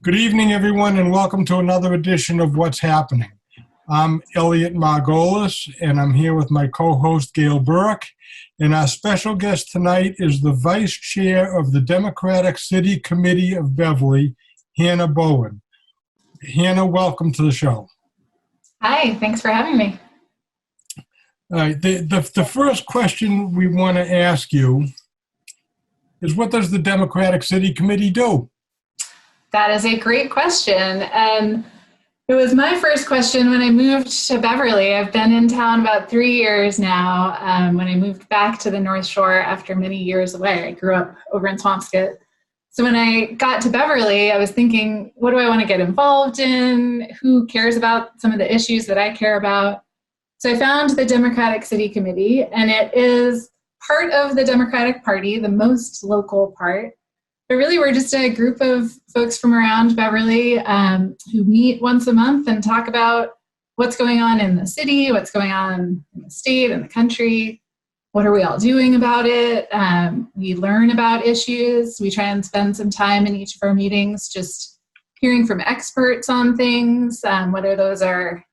Good evening, everyone, and welcome to another edition of What's Happening. I'm Elliot Margolis, and I'm here with my co-host, Gail Burke. And our special guest tonight is the Vice Chair of the Democratic City Committee of Beverly, Hannah Bowen. Hannah, welcome to the show. Hi, thanks for having me. All right, the first question we want to ask you is, what does the Democratic City Committee do? That is a great question. And it was my first question when I moved to Beverly. I've been in town about 3 years now. When I moved back to the North Shore after many years away, I grew up over in Swampscott. So when I got to Beverly, I was thinking, what do I want to get involved in? Who cares about some of the issues that I care about? So I found the Democratic City Committee, and it is part of the Democratic Party, the most local part. But really, we're just a group of folks from around Beverly who meet once a month and talk about what's going on in the city, what's going on in the state and the country. What are we all doing about it? We learn about issues. We try and spend some time in each of our meetings just hearing from experts on things, whether those are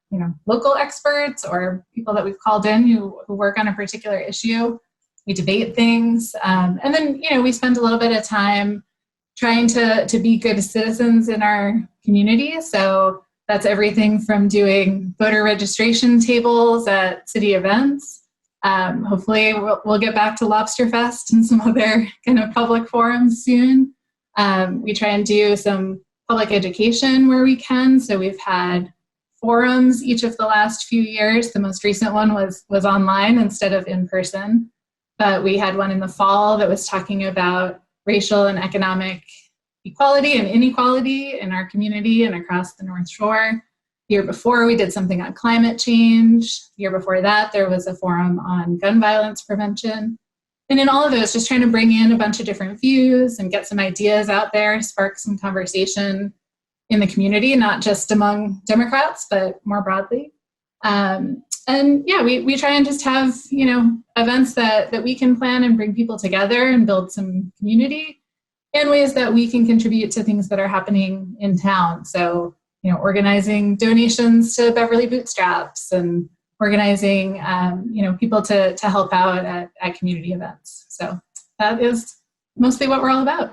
local experts or people that we've called in who work on a particular issue. We debate things, and then we spend a little bit of time trying to be good citizens in our community. So that's everything from doing voter registration tables at city events. Hopefully we'll get back to Lobster Fest and some other kind of public forums soon. We try and do some public education where we can. So we've had forums each of the last few years. The most recent one was online instead of in person. But we had one in the fall that was talking about racial and economic equality and inequality in our community and across the North Shore. The year before, we did something on climate change. The year before that, there was a forum on gun violence prevention. And in all of those, just trying to bring in a bunch of different views and get some ideas out there, spark some conversation in the community, not just among Democrats, but more broadly. We try and just have, events that we can plan and bring people together and build some community, and ways that we can contribute to things that are happening in town. So, organizing donations to Beverly Bootstraps and organizing, people to help out at community events. So that is mostly what we're all about.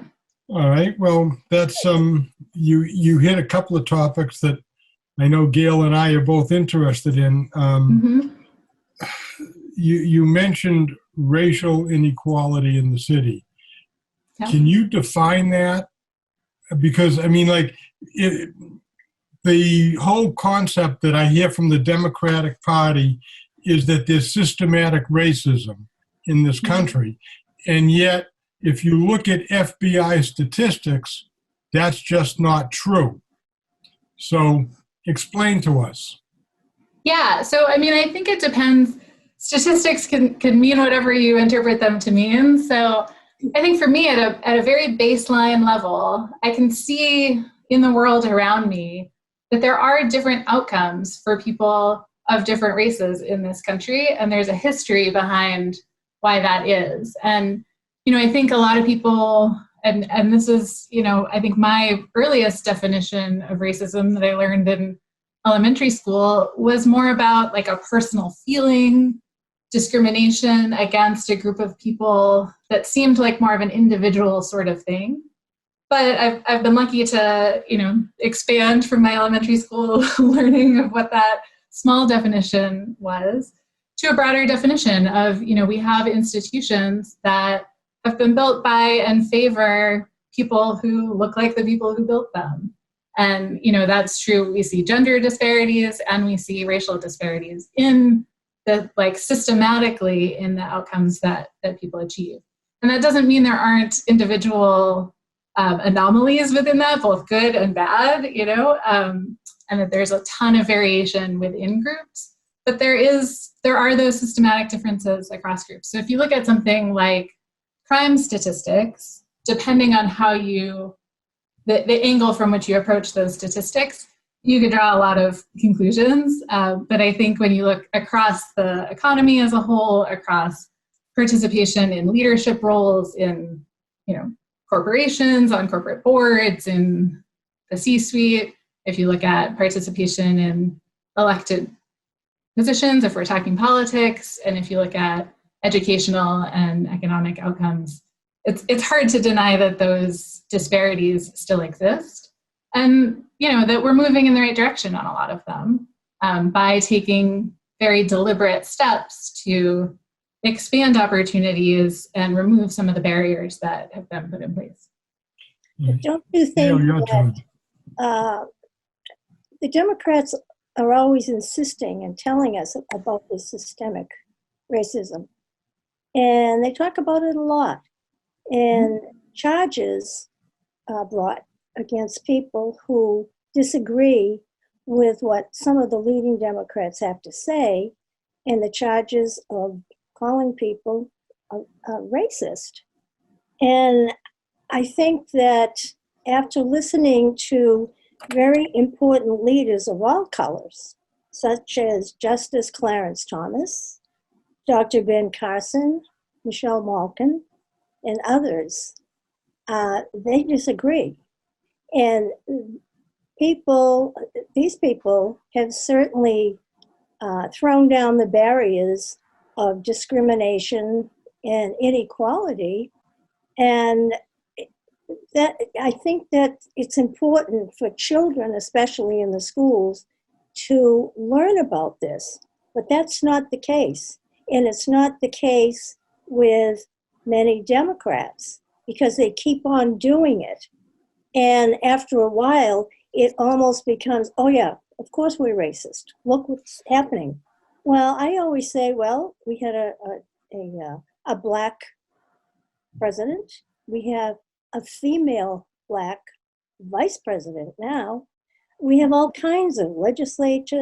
All right. Well, that's you hit a couple of topics that I know Gail and I are both interested in. You mentioned racial inequality in the city. Yeah. Can you define that? Because, the whole concept that I hear from the Democratic Party is that there's systematic racism in this country. And yet, if you look at FBI statistics, that's just not true. So explain to us. Yeah, so I think it depends. Statistics can mean whatever you interpret them to mean. So I think for me, at a very baseline level, I can see in the world around me that there are different outcomes for people of different races in this country, and there's a history behind why that is. And I think a lot of people, and this is, I think my earliest definition of racism that I learned in elementary school was more about like a personal feeling, discrimination against a group of people that seemed like more of an individual sort of thing. But I've been lucky to, expand from my elementary school learning of what that small definition was to a broader definition of, we have institutions that have been built by and favor people who look like the people who built them. And, that's true. We see gender disparities and we see racial disparities in systematically in the outcomes that people achieve. And that doesn't mean there aren't individual anomalies within that, both good and bad, and that there's a ton of variation within groups. But there are those systematic differences across groups. So if you look at something like crime statistics, depending on how the angle from which you approach those statistics, you could draw a lot of conclusions. But I think when you look across the economy as a whole, across participation in leadership roles in, corporations, on corporate boards, in the C-suite, if you look at participation in elected positions, if we're talking politics, and if you look at educational and economic outcomes, it's hard to deny that those disparities still exist, and that we're moving in the right direction on a lot of them by taking very deliberate steps to expand opportunities and remove some of the barriers that have been put in place. Don't you think that the Democrats are always insisting and telling us about the systemic racism? And they talk about it a lot. And charges are brought against people who disagree with what some of the leading Democrats have to say, and the charges of calling people racist. And I think that after listening to very important leaders of all colors, such as Justice Clarence Thomas, Dr. Ben Carson, Michelle Malkin, and others, they disagree. And these people have certainly thrown down the barriers of discrimination and inequality. And that I think that it's important for children, especially in the schools, to learn about this. But that's not the case. And it's not the case with many Democrats, because they keep on doing it. And after a while, it almost becomes, oh yeah, of course we're racist. Look what's happening. Well, I always say, well, we had a black president. We have a female black vice president now. We have all kinds of legislators.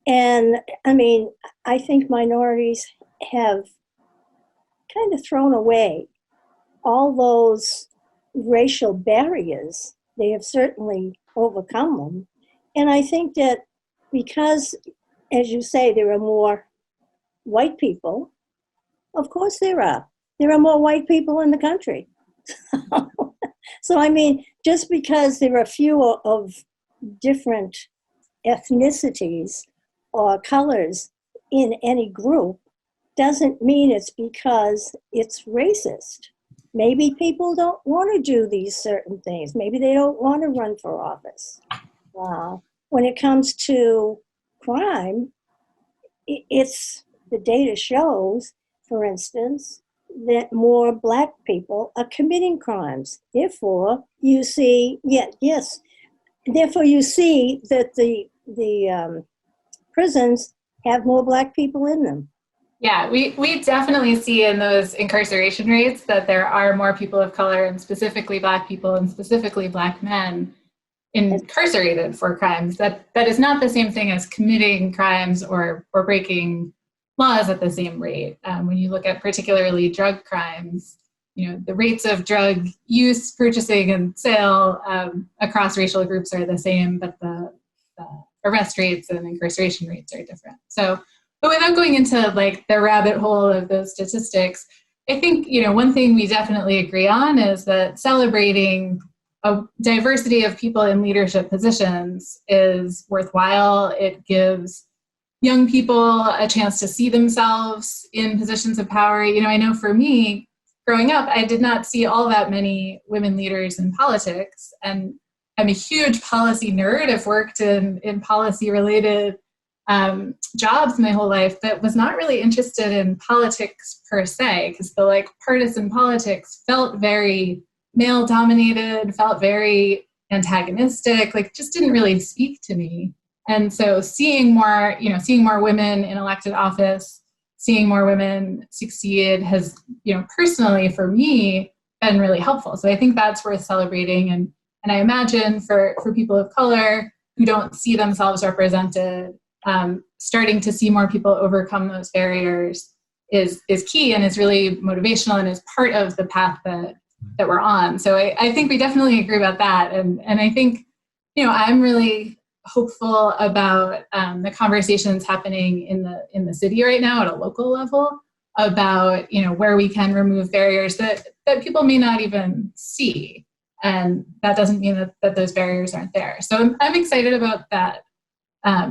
And I mean, I think minorities have kind of thrown away all those racial barriers. They have certainly overcome them. And I think that because, as you say, there are more white people, of course there are. There are more white people in the country. So, I mean, just because there are fewer of different ethnicities or colors in any group doesn't mean it's because it's racist. Maybe people don't want to do these certain things. Maybe they don't want to run for office. When it comes to crime, it's the data shows, for instance, that more black people are committing crimes. Therefore, you see, therefore you see that the prisons have more black people in them. Yeah, we definitely see in those incarceration rates that there are more people of color, and specifically black people and specifically black men incarcerated for crimes. That is not the same thing as committing crimes or breaking laws at the same rate. When you look at particularly drug crimes, the rates of drug use, purchasing, and sale across racial groups are the same, but the arrest rates and incarceration rates are different. So, but without going into like the rabbit hole of those statistics, I think, one thing we definitely agree on is that celebrating a diversity of people in leadership positions is worthwhile. It gives young people a chance to see themselves in positions of power. I know for me, growing up, I did not see all that many women leaders in politics, and I'm a huge policy nerd. I've worked in policy-related jobs my whole life, but was not really interested in politics per se, because the partisan politics felt very male-dominated, felt very antagonistic, just didn't really speak to me. And so seeing more women in elected office, seeing more women succeed has, personally for me, been really helpful. So I think that's worth celebrating. And I imagine for people of color who don't see themselves represented, starting to see more people overcome those barriers is key and is really motivational and is part of the path that we're on. So I think we definitely agree about that. And I think, I'm really hopeful about the conversations happening in the city right now at a local level about, where we can remove barriers that people may not even see. And that doesn't mean that those barriers aren't there. So I'm excited about that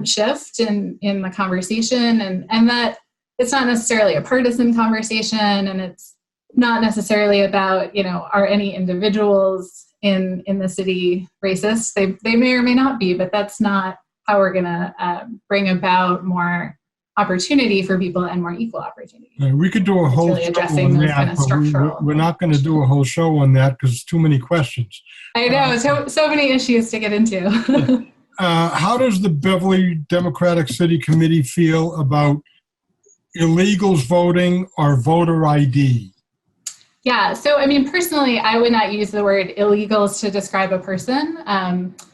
shift in the conversation, and that it's not necessarily a partisan conversation, and it's not necessarily about, are any individuals in the city racist? They may or may not be, but that's not how we're going to bring about more opportunity for people and more equal opportunity. We could do a whole really show addressing on those that, kind of but structural. we're not going to do a whole show on that because it's too many questions. I know, so many issues to get into. How does the Beverly Democratic City Committee feel about illegals voting or voter ID? Yeah, so personally, I would not use the word illegals to describe a person.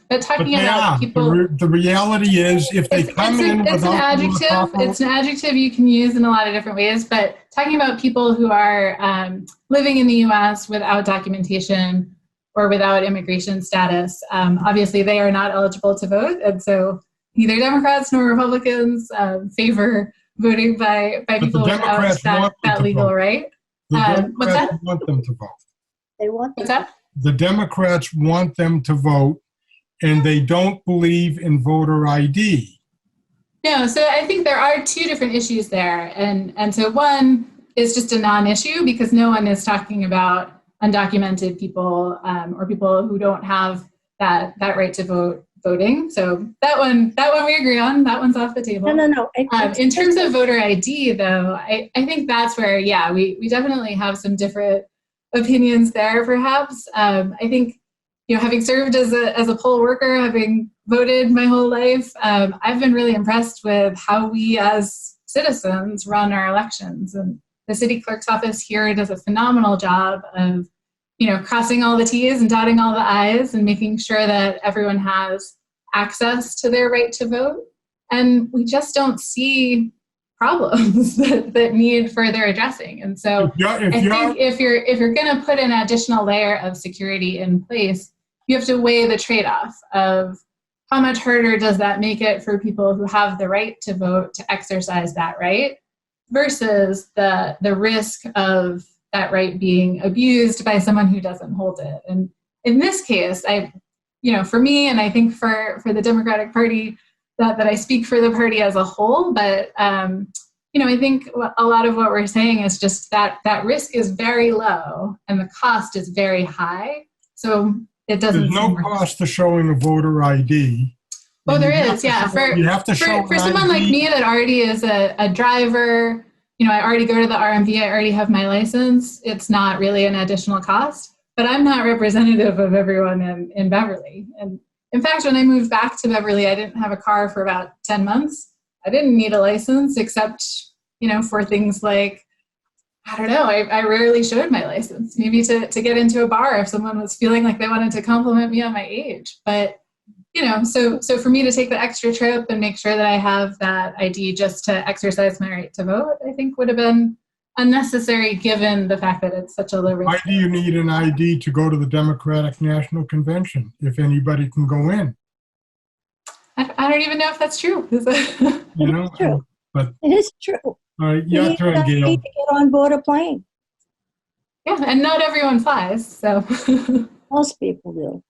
But talking about people, the reality is, if they come in it's an without adjective. It's an adjective you can use in a lot of different ways. But talking about people who are living in the U.S. without documentation or without immigration status, obviously they are not eligible to vote, and so neither Democrats nor Republicans favor voting by people without that legal right. The Democrats want them to vote. They want What's that? The Democrats want them to vote, and they don't believe in voter ID. No, so I think there are two different issues there. And so one is just a non-issue because no one is talking about undocumented people or people who don't have that right to voting. So that one we agree on. That one's off the table. No. In terms of voter ID, though, I think that's where, we definitely have some different opinions there, perhaps. I think, having served as a poll worker, having voted my whole life, I've been really impressed with how we as citizens run our elections. And the city clerk's office here does a phenomenal job of, crossing all the T's and dotting all the I's and making sure that everyone has access to their right to vote. And we just don't see problems that need further addressing. And so I think if you're going to put an additional layer of security in place, you have to weigh the trade-off of how much harder does that make it for people who have the right to vote to exercise that right versus the risk of that right being abused by someone who doesn't hold it. And in this case, for me, and I think for the Democratic Party, that I speak for the party as a whole, but I think a lot of what we're saying is just that risk is very low and the cost is very high. So it doesn't. There's no cost to showing a voter ID. Oh, there is, yeah. You have to show for someone like me that already is a driver. I already go to the RMV. I already have my license. It's not really an additional cost. But I'm not representative of everyone in Beverly. And in fact, when I moved back to Beverly, I didn't have a car for about 10 months. I didn't need a license except, for things like, I don't know, I rarely showed my license, maybe to get into a bar if someone was feeling like they wanted to compliment me on my age. But, so for me to take the extra trip and make sure that I have that ID just to exercise my right to vote, I think would have been unnecessary given the fact that it's such a low risk. Why do you need an ID to go to the Democratic National Convention if anybody can go in? I don't even know if that's true. It's true. But it is true. All right, your turn, Gail. You need to get on board a plane. Yeah, and not everyone flies, so. Most people do.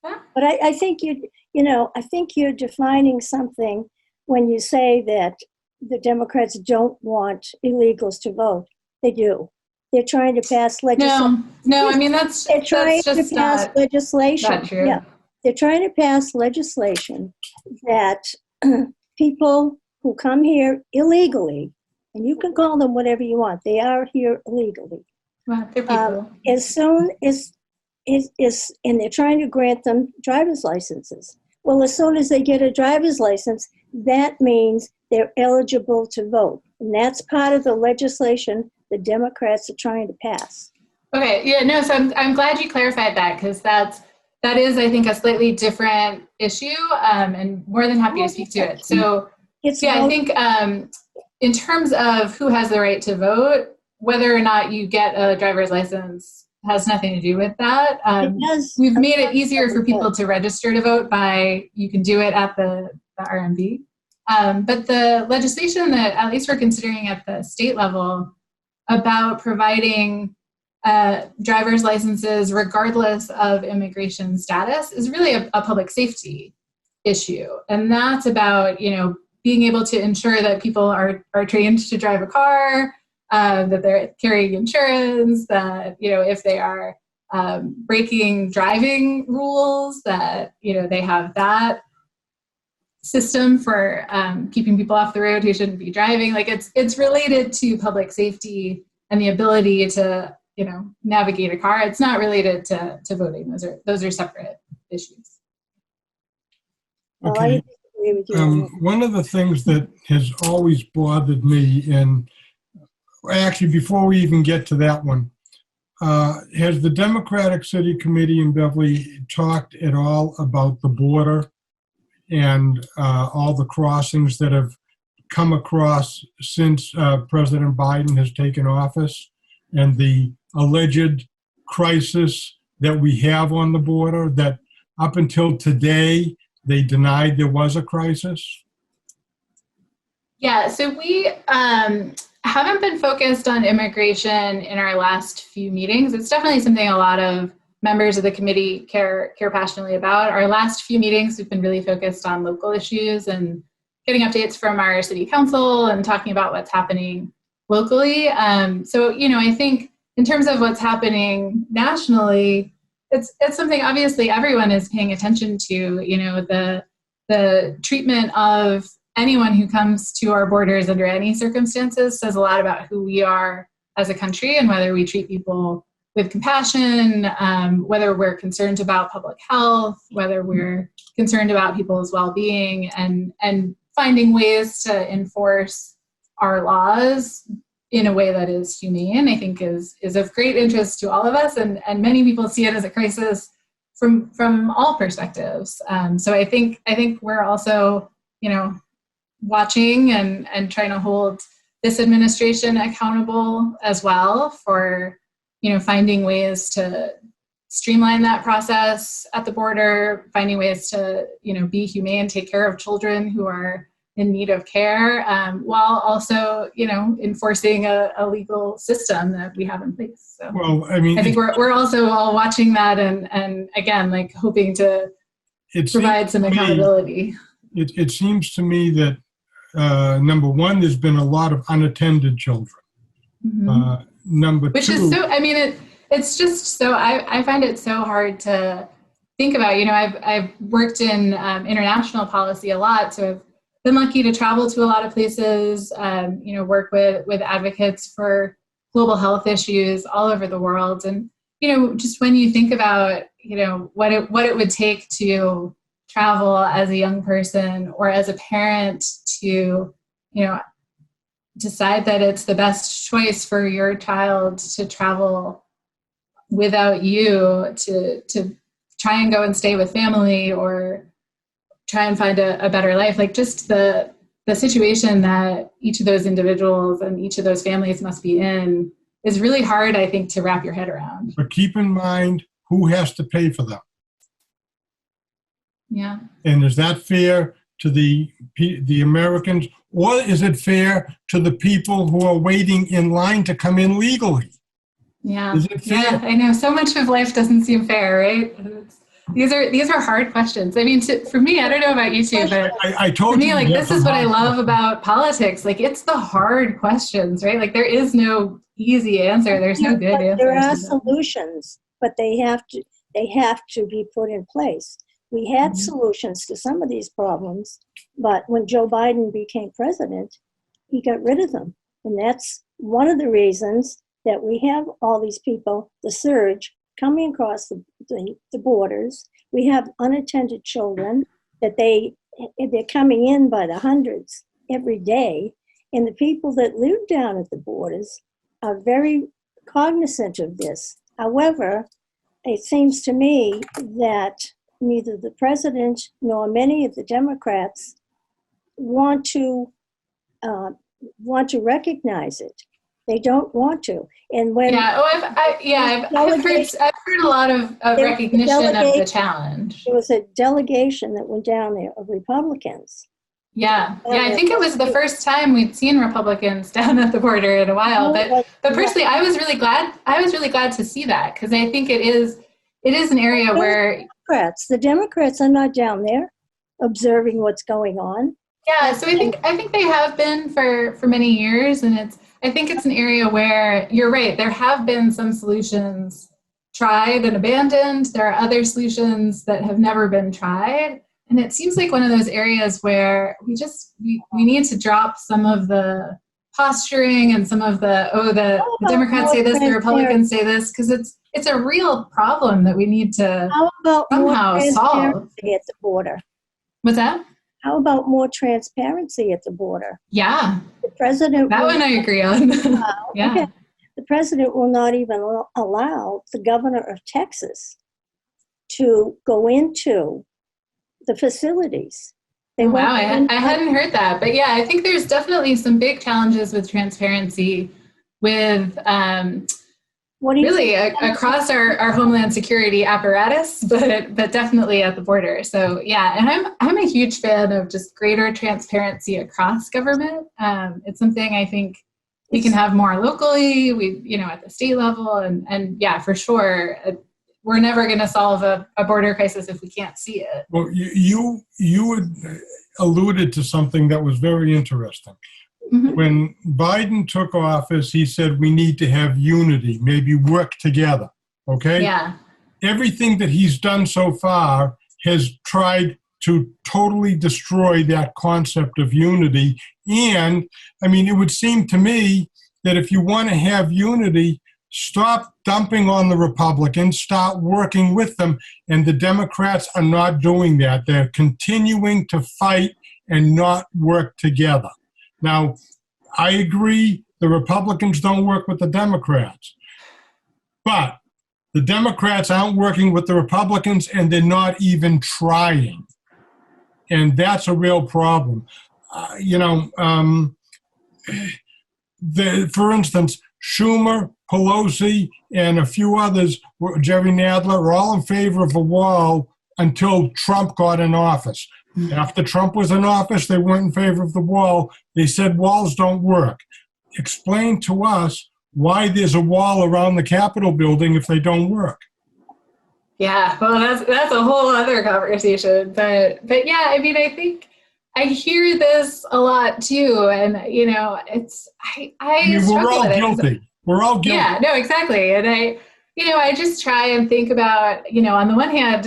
Yeah. But I think I think you're defining something when you say that the Democrats don't want illegals to vote. They do. They're trying to pass legislation. No, that's they're trying to pass legislation. Not true. Yeah, they're trying to pass legislation that people who come here illegally, and you can call them whatever you want, they are here illegally. Well, they're people. As soon as and they're trying to grant them driver's licenses. Well, as soon as they get a driver's license, that means they're eligible to vote. And that's part of the legislation the Democrats are trying to pass. Okay, yeah, no, so I'm glad you clarified that because that is, I think, a slightly different issue and more than happy to speak to it. So, I think in terms of who has the right to vote, whether or not you get a driver's license has nothing to do with that. We've made it easier for people to register to vote you can do it at the RMV. But the legislation that at least we're considering at the state level about providing driver's licenses, regardless of immigration status, is really a public safety issue. And that's about, being able to ensure that people are trained to drive a car, that they're carrying insurance, that, if they are breaking driving rules, that, they have that system for keeping people off the road who shouldn't be driving. Like it's related to public safety and the ability to, navigate a car. It's not related to voting. Those are separate issues. Okay. Well, I agree with you. One of the things that has always bothered me, and actually before we even get to that one, has the Democratic City Committee in Beverly talked at all about the border and all the crossings that have come across since President Biden has taken office, and the alleged crisis that we have on the border, that up until today, they denied there was a crisis? Yeah, so we haven't been focused on immigration in our last few meetings. It's definitely something a lot of members of the committee care passionately about. Our last few meetings, we've been really focused on local issues and getting updates from our city council and talking about what's happening locally. So, I think in terms of what's happening nationally, it's something obviously everyone is paying attention to. The treatment of anyone who comes to our borders under any circumstances says a lot about who we are as a country and whether we treat people with compassion, whether we're concerned about public health, whether we're concerned about people's well-being, and finding ways to enforce our laws in a way that is humane, I think is of great interest to all of us, and many people see it as a crisis from all perspectives. So I think we're also, watching and trying to hold this administration accountable as well for, finding ways to streamline that process at the border, finding ways to, be humane, take care of children who are in need of care, while also, enforcing a legal system that we have in place. So, well, I mean, I think we're also all watching that and again, like hoping to provide some accountability. It seems to me that number one, there's been a lot of unattended children. Mm-hmm. Number Which two, is so, it's just so, I find it so hard to think about. I've worked in international policy a lot, so I've been lucky to travel to a lot of places, work with advocates for global health issues all over the world. And, just when you think about, what it would take to travel as a young person or as a parent to, decide that it's the best choice for your child to travel without you, to try and go and stay with family or try and find a better life, like just the situation that each of those individuals and each of those families must be in is really hard, I think, to wrap your head around. But keep in mind who has to pay for them. Yeah. And is that fair to the Americans, or is it fair to the people who are waiting in line to come in legally? Yeah. Is it fair? Yeah, I know. So much of life doesn't seem fair, right? These are hard questions. I mean, for me, I don't know about you two, but I told for me, you like, this is what I love about politics. Like, it's the hard questions, right? Like, there is no easy answer. There's no good answer. There are solutions, but they have to be put in place. We had solutions to some of these problems, but when Joe Biden became president, he got rid of them. And that's one of the reasons that we have all these people, the surge, coming across the borders. We have unattended children that they're coming in by the hundreds every day. And the people that live down at the borders are very cognizant of this. However, it seems to me that neither the president nor many of the Democrats want to recognize it. They don't want to. And when I've heard a lot of recognition of the challenge. There was a delegation that went down there of Republicans, Yeah, yeah. I think it was the first time we'd seen Republicans down at the border in a while. But personally, I was really glad. I was really glad to see that because I think it is an area where The Democrats are not down there observing what's going on. Yeah, so I think they have been for many years, and I think it's an area where you're right. There have been some solutions tried and abandoned. There are other solutions that have never been tried. And it seems like one of those areas where we need to drop some of the posturing and some of the Democrats say this, the Republicans say this, because it's a real problem that we need to somehow solve. At the border. What's that? How about more transparency at the border? Yeah. The president. That one I agree on. Yeah. Okay. The president will not even allow the governor of Texas to go into the facilities. Wow, I hadn't heard that. But yeah, I think there's definitely some big challenges with transparency with really across our homeland security apparatus, but definitely at the border. So yeah, and I'm a huge fan of just greater transparency across government. It's something I think we can have more locally, at the state level, and yeah, for sure. We're never going to solve a border crisis if we can't see it. Well, you had alluded to something that was very interesting. Mm-hmm. When Biden took office, he said we need to have unity, maybe work together, okay? Yeah. Everything that he's done so far has tried to totally destroy that concept of unity. And, I mean, it would seem to me that if you want to have unity, stop dumping on the Republicans, start working with them, and the Democrats are not doing that. They're continuing to fight and not work together. Now, I agree the Republicans don't work with the Democrats, but the Democrats aren't working with the Republicans, and they're not even trying. And that's a real problem. For instance, Schumer, Pelosi, and a few others, Jerry Nadler, were all in favor of a wall until Trump got in office. After Trump was in office, they weren't in favor of the wall. They said walls don't work. Explain to us why there's a wall around the Capitol building if they don't work. Yeah, well, that's a whole other conversation. But yeah, I mean, I think I hear this a lot too, and it's we're all guilty. We're all guilty. Yeah, no, exactly. And I just try and think about, on the one hand,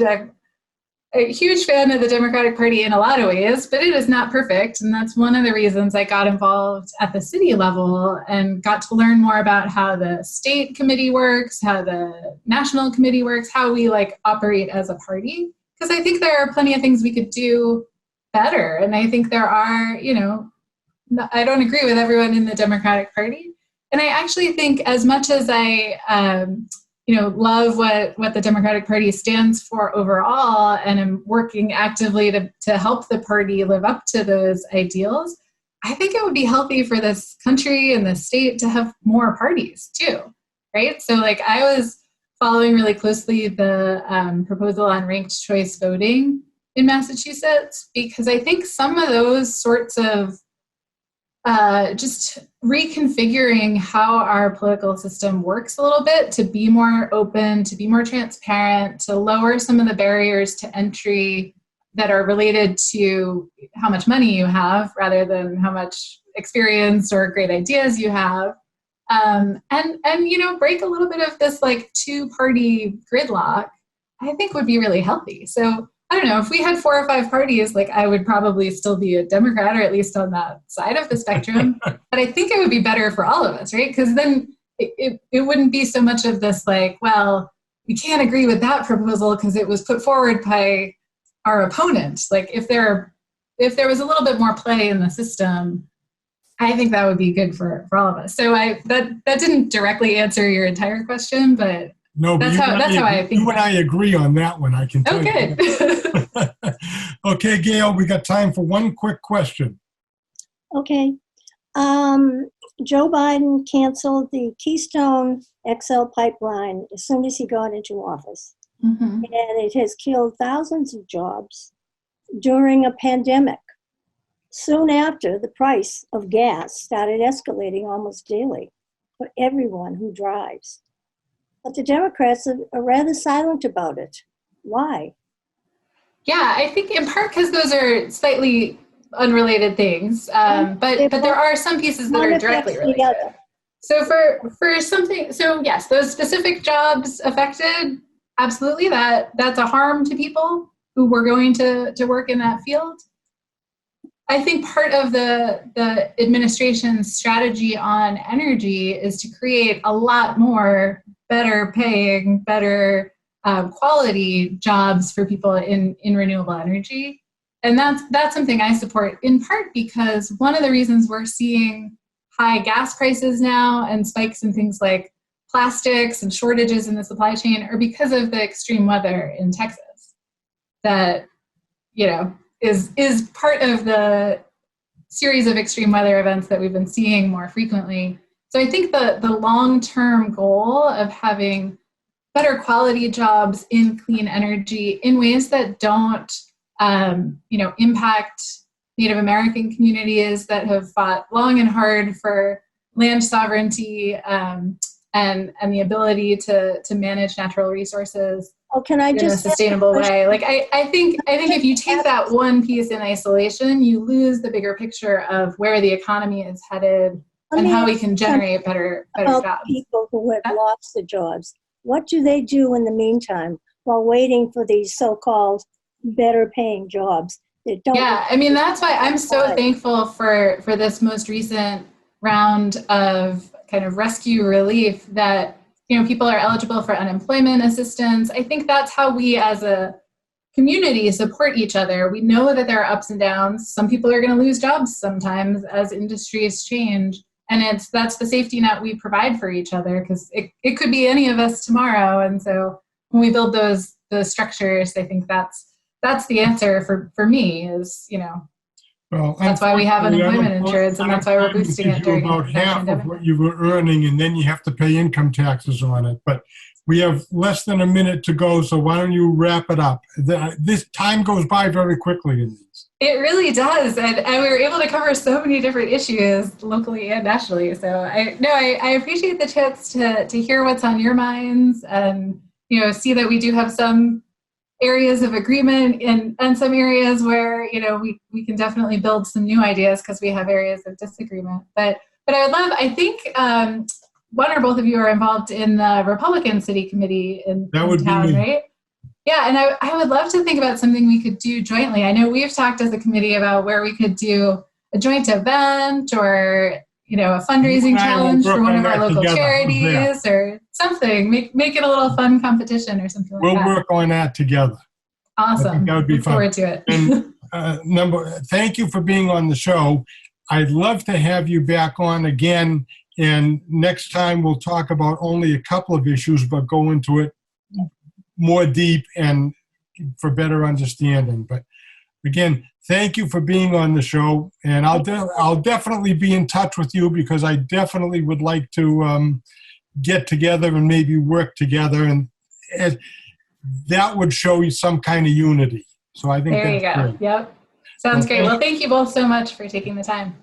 a huge fan of the Democratic Party in a lot of ways, but it is not perfect, and that's one of the reasons I got involved at the city level and got to learn more about how the state committee works, how the national committee works, how we operate as a party. Because I think there are plenty of things we could do better. And I think there are, I don't agree with everyone in the Democratic Party. And I actually think as much as I, love what the Democratic Party stands for overall, and am working actively to help the party live up to those ideals, I think it would be healthy for this country and the state to have more parties too, right? So I was following really closely the proposal on ranked choice voting in Massachusetts, because I think some of those sorts of just reconfiguring how our political system works a little bit to be more open, to be more transparent, to lower some of the barriers to entry that are related to how much money you have rather than how much experience or great ideas you have. And break a little bit of this two-party gridlock, I think would be really healthy. So I don't know, if we had 4 or 5 parties, I would probably still be a Democrat, or at least on that side of the spectrum. But I think it would be better for all of us, right? Because then it wouldn't be so much of this well, we can't agree with that proposal because it was put forward by our opponent. If there was a little bit more play in the system, I think that would be good for all of us. So that didn't directly answer your entire question, but no, but that's how I think. You and I agree on that one, I can tell you. Good. Okay, Gail, we got time for one quick question. Okay. Joe Biden canceled the Keystone XL pipeline as soon as he got into office. Mm-hmm. And it has killed thousands of jobs during a pandemic. soon after, the price of gas started escalating almost daily for everyone who drives. But the Democrats are rather silent about it. Why? Yeah, I think in part because those are slightly unrelated things, but there are some pieces that are directly related. So for something, so yes, those specific jobs affected, absolutely, that's a harm to people who were going to work in that field. I think part of the administration's strategy on energy is to create a lot more better paying, better quality jobs for people in renewable energy. And that's something I support, in part because one of the reasons we're seeing high gas prices now and spikes in things like plastics and shortages in the supply chain are because of the extreme weather in Texas that, is part of the series of extreme weather events that we've been seeing more frequently. So I think the long-term goal of having better quality jobs in clean energy in ways that don't, impact Native American communities that have fought long and hard for land sovereignty and the ability to manage natural resources in a sustainable way. Like I think if you take that one piece in isolation, you lose the bigger picture of where the economy is headed and how we can generate better jobs. People who have lost the jobs, what do they do in the meantime while waiting for these so-called better paying jobs? That's why I'm so thankful for this most recent round of kind of rescue relief that, people are eligible for unemployment assistance. I think that's how we as a community support each other. We know that there are ups and downs. Some people are going to lose jobs sometimes as industries change. And that's the safety net we provide for each other, because it could be any of us tomorrow. And so when we build those structures, I think that's the answer for me is, well, that's why we have unemployment insurance, and that's why we're boosting it during about half of what you were earning, and then you have to pay income taxes on it. But we have less than a minute to go, so why don't you wrap it up? This time goes by very quickly in these. It really does, and we were able to cover so many different issues locally and nationally. So I appreciate the chance to hear what's on your minds, and see that we do have some areas of agreement and some areas where we can definitely build some new ideas because we have areas of disagreement. But I think one or both of you are involved in the Republican City Committee in town, right? Yeah, and I would love to think about something we could do jointly. I know we've talked as a committee about where we could do a joint event or a fundraising challenge for one of our local charities or something. Make it a little fun competition or something like that. We'll work on that together. Awesome. That would be fun. Look forward to it. And thank you for being on the show. I'd love to have you back on again. And next time we'll talk about only a couple of issues, but go into it more deep and for better understanding. But again, thank you for being on the show, and I'll definitely be in touch with you because I definitely would like to get together and maybe work together, and that would show you some kind of unity. So I think there you go. Great. Yep, sounds great. Well, thank you both so much for taking the time.